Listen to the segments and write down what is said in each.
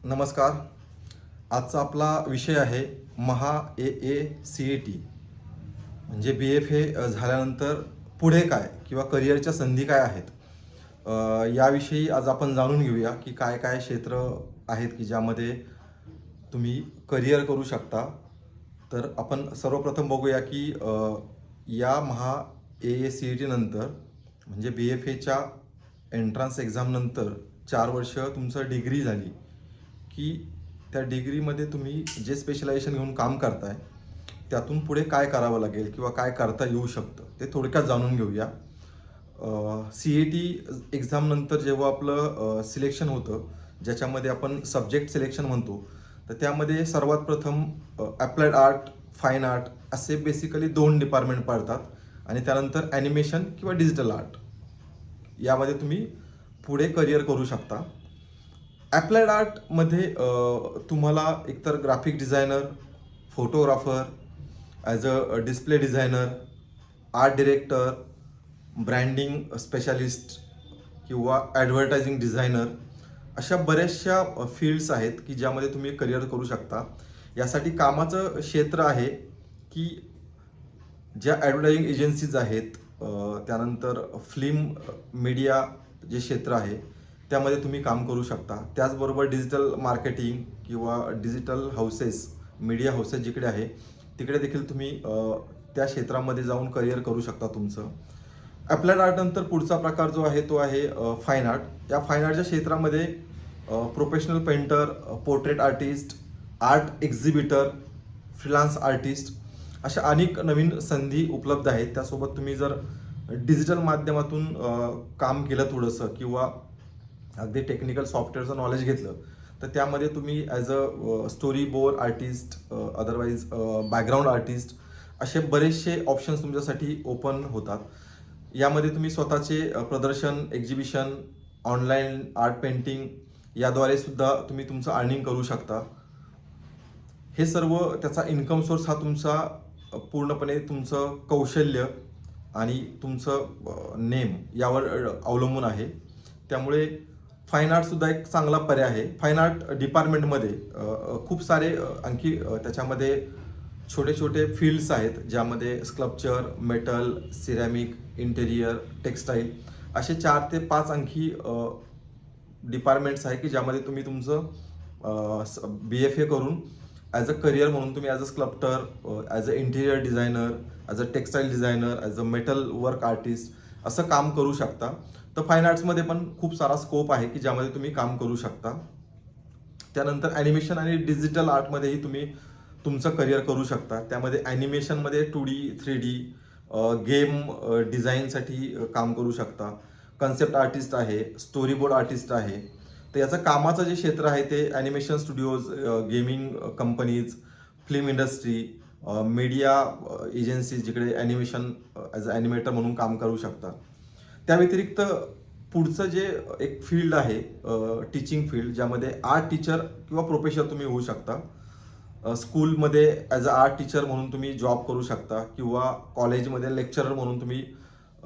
नमस्कार. आजचा आपला विषय आहे महा सी ए टी म्हणजे बी एफ ए झाल्यानंतर पुढे काय किंवा करिअरच्या संधी काय आहेत. याविषयी आज आपण जाणून घेऊया की काय काय क्षेत्र आहेत की ज्यामध्ये तुम्ही करिअर करू शकता. तर आपण सर्वप्रथम बघूया की या महा सी ई टी नंतर म्हणजे बी एफ एच्या एंट्रन्स एक्झामनंतर 4 वर्ष तुमचं डिग्री झाली की त्या डिग्रीमध्ये तुम्ही जे स्पेशलायझेशन घेऊन काम करताय त्यातून पुढे काय करावं लागेल किंवा काय करता येऊ शकतं ते थोडक्यात जाणून घेऊया. सी ई टी एक्झामनंतर जेव्हा आपलं सिलेक्शन होतं, ज्याच्यामध्ये आपण सब्जेक्ट सिलेक्शन म्हणतो, तर त्यामध्ये सर्वात प्रथम ॲप्लाइड आर्ट, फाईन आर्ट असे बेसिकली 2 डिपार्टमेंट पडतात आणि त्यानंतर ॲनिमेशन किंवा डिजिटल आर्ट यामध्ये तुम्ही पुढे करिअर करू शकता. ॲप्लाइड आर्टमध्ये तुम्हाला एकतर graphic designer, photographer, as a display designer, art director, branding specialist किंवा ॲडव्हर्टायझिंग डिझायनर अशा बऱ्याचशा फील्ड्स आहेत की ज्यामध्ये तुम्ही करिअर करू शकता. यासाठी कामाचं क्षेत्र आहे की ज्या ॲडव्हर्टायझिंग एजन्सीज आहेत, त्यानंतर फिल्म मीडिया जे क्षेत्र आहे त्यामध्ये तुम्ही काम करू शकता. त्याचबरोबर डिजिटल मार्केटिंग किंवा डिजिटल हाऊसेस, मीडिया हाऊसेस जिकडे आहे तिकडे देखील तुम्ही त्या क्षेत्रामध्ये जाऊन करिअर करू शकता तुमचं. अप्लाइड आर्ट नंतर पुढचा प्रकार जो आहे तो आहे फाईन आर्ट. या फाईन आर्टच्या क्षेत्रामध्ये professional painter, portrait artist, art exhibitor, freelance artist अशा अनेक नवीन संधी उपलब्ध आहेत. त्यासोबत तुम्ही जर डिजिटल माध्यमातून काम केलं थोडंसं किंवा अगदी टेक्निकल सॉफ्टवेअरचं नॉलेज घेतलं तर त्यामध्ये तुम्ही as a story board artist, otherwise background artist असे बरेचसे ऑप्शन्स तुमच्यासाठी ओपन होतात. यामध्ये तुम्ही स्वतःचे प्रदर्शन, एक्झिबिशन, ऑनलाईन आर्ट पेंटिंग याद्वारे सुद्धा तुम्ही तुमचं अर्निंग करू शकता. हे सर्व त्याचा इन्कम सोर्स हा तुमचा पूर्णपणे तुमचं कौशल्य आणि तुमचं नेम यावर अवलंबून आहे. त्यामुळे फाईन आर्टसुद्धा एक चांगला पर्याय आहे. फाईन आर्ट डिपार्टमेंटमध्ये खूप सारे आणखी त्याच्यामध्ये छोटे छोटे फील्ड्स आहेत ज्यामध्ये sculpture, metal, ceramic, interior, textile असे 4 ते 5 आणखी डिपार्टमेंट्स आहे की ज्यामध्ये तुम्ही तुमचं बी एफ ए करून ॲज अ करिअर म्हणून तुम्ही as a sculptor, as a interior designer, as a textile designer, as a metal work artist असं काम करू शकता. तर फाईन आर्ट्समध्ये पण खूप सारा स्कोप आहे की ज्यामध्ये तुम्ही काम करू शकता. त्यानंतर ॲनिमेशन आणि डिजिटल आर्टमध्येही तुम्ही तुमचं करिअर करू शकता. त्यामध्ये ॲनिमेशनमध्ये 2D, 3D गेम डिझाईनसाठी काम करू शकता. कन्सेप्ट आर्टिस्ट आहे, स्टोरी बोर्ड आर्टिस्ट आहे. तर याचं कामाचं जे क्षेत्र आहे ते animation studios, gaming companies, film industry, media agencies जिकडे ॲनिमेशन ॲज अ ॲनिमेटर म्हणून काम करू शकता. त्या व्यतिरिक्त पुढचं जे एक फील्ड आहे टीचिंग फील्ड, ज्यामध्ये आर्ट टीचर किंवा प्रोफेसर तुम्ही होऊ शकता. स्कूलमध्ये ॲज अ आर्ट टीचर म्हणून तुम्ही जॉब करू शकता किंवा कॉलेजमध्ये लेक्चरर म्हणून तुम्ही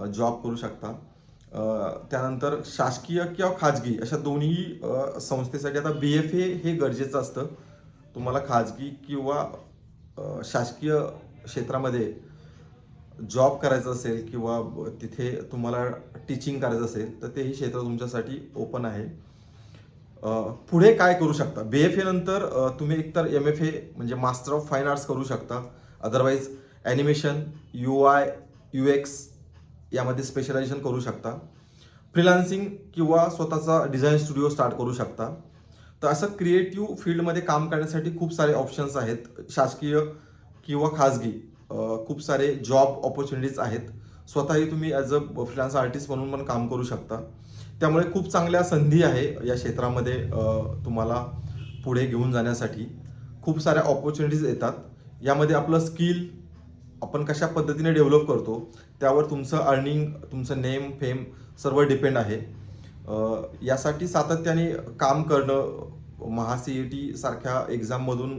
जॉब करू शकता. त्यानंतर शासकीय किंवा खाजगी अशा दोन्ही संस्थेसाठी आता बी एफ ए हे गरजेचं असतं. तुम्हाला खाजगी किंवा शासकीय क्षेत्रामध्ये जॉब करायचा असेल किंवा तिथे तुम्हाला टीचिंग करायचं असेल तर तेही क्षेत्र तुमच्यासाठी ओपन आहे. पुढे काय करू शकता? बी एफ ए नंतर तुम्ही एकतर एम एफ ए म्हणजे मास्टर ऑफ फाईन आर्ट्स करू शकता. Otherwise animation, you I, you x यामध्ये स्पेशलायझेशन करू शकता. फ्रीलान्सिंग किंवा स्वतःचा डिझाईन स्टुडिओ स्टार्ट करू शकता. तर असं क्रिएटिव्ह फील्डमध्ये काम करण्यासाठी खूप सारे ऑप्शन्स आहेत. शासकीय किंवा खाजगी खूप सारे जॉब ऑपॉर्च्युनिटीज आहेत. स्वतःही तुम्ही ॲज अ फ्रीलान्स आर्टिस्ट म्हणून पण काम करू शकता. त्यामुळे खूप चांगल्या संधी आहे या क्षेत्रामध्ये. तुम्हाला पुढे घेऊन जाण्यासाठी खूप साऱ्या ऑपॉर्च्युनिटीज येतात. यामध्ये आपलं स्किल आपण कशा पद्धतीने डेव्हलप करतो त्यावर तुमचं अर्निंग, तुमचं नेम, फेम सर्व डिपेंड आहे. यासाठी सातत्याने काम करणं, महा सी ई टी सारख्या एक्झाममधून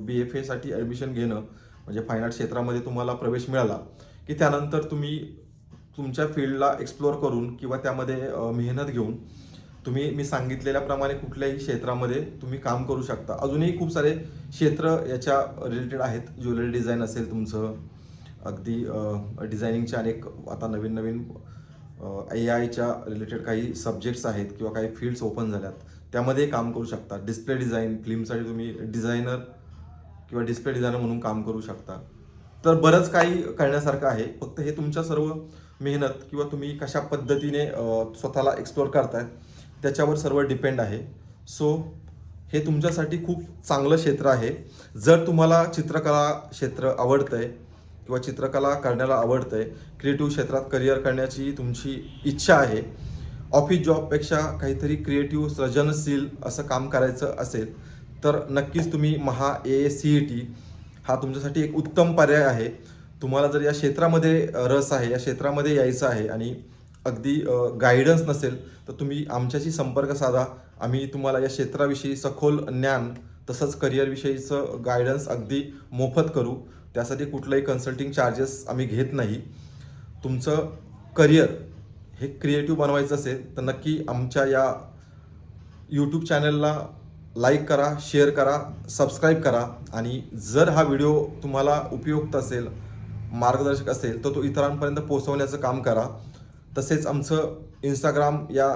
बी एफ एसाठी ॲडमिशन घेणं म्हणजे फाईन आर्ट क्षेत्रामध्ये तुम्हाला प्रवेश मिळाला की त्यानंतर तुम्ही तुमच्या फील्डला एक्सप्लोअर करून किंवा त्यामध्ये मेहनत घेऊन मी सांगितलेल्याप्रमाणे कुठल्याही क्षेत्रामध्ये तुम्ही काम करू शकता. अजूनही खूप सारे क्षेत्र याच्या रिलेटेड आहेत. ज्वेलरी डिझाईन असेल तुमचं, अगदी डिझायनिंगचे अनेक आता नवीन नवीन AI च्या रिलेटेड काही सब्जेक्ट्स आहेत किंवा काही फील्ड्स ओपन झाल्यात, त्यामध्ये काम करू शकता. डिस्प्ले डिझाईन, फिल्मसाठी तुम्ही डिझायनर किंवा डिस्प्ले डिझायनर म्हणून काम करू शकता. तर बरंच काही करण्यासारखं आहे. फक्त हे तुमच्या सर्व मेहनत किंवा तुम्ही कशा पद्धतीने स्वतःला एक्सप्लोअर करताय त्याच्यावर सर्व डिपेंड आहे. सो हे तुमच्यासाठी खूप चांगलं क्षेत्र आहे. जर तुम्हाला चित्रकला क्षेत्र आवडतंय किंवा चित्रकला करण्याला आवडतंय, क्रिएटिव्ह क्षेत्रात करिअर करण्याची तुमची इच्छा आहे, ऑफिस जॉबपेक्षा काहीतरी क्रिएटिव्ह सृजनशील असं काम करायचं असेल, तर नक्कीच तुम्ही महा AACET हा तुमच्यासाठी एक उत्तम पर्याय आहे. तुम्हाला जर या क्षेत्रामध्ये रस आहे, या क्षेत्रामध्ये यायचं आहे आणि अगदी गायडन्स नसेल, तर तुम्ही आमच्याशी संपर्क साधा. आम्ही तुम्हाला या क्षेत्राविषयी सखोल ज्ञान तसंच करिअरविषयीचं गायडन्स अगदी मोफत करू. त्यासाठी कुठलंही कन्सल्टिंग चार्जेस आम्ही घेत नाही. तुमचं करिअर हे क्रिएटिव्ह बनवायचं असेल तर नक्की आमच्या या यूट्यूब चॅनलला लाईक करा, शेअर करा, सबस्क्राईब करा आणि जर हा व्हिडिओ तुम्हाला उपयुक्त असेल, मार्गदर्शक असेल, तर तो इतरांपर्यंत पोहोचवण्याचं काम करा. तसेच आमचं इंस्टाग्राम या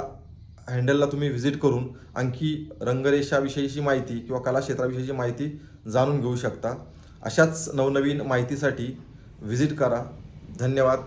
हँडलला तुम्ही व्हिजिट करून आणखी रंगरेषाविषयीची माहिती किंवा कला क्षेत्राविषयीची माहिती जाणून घेऊ शकता. अशाच नवनवीन माहितीसाठी व्हिजिट करा. धन्यवाद.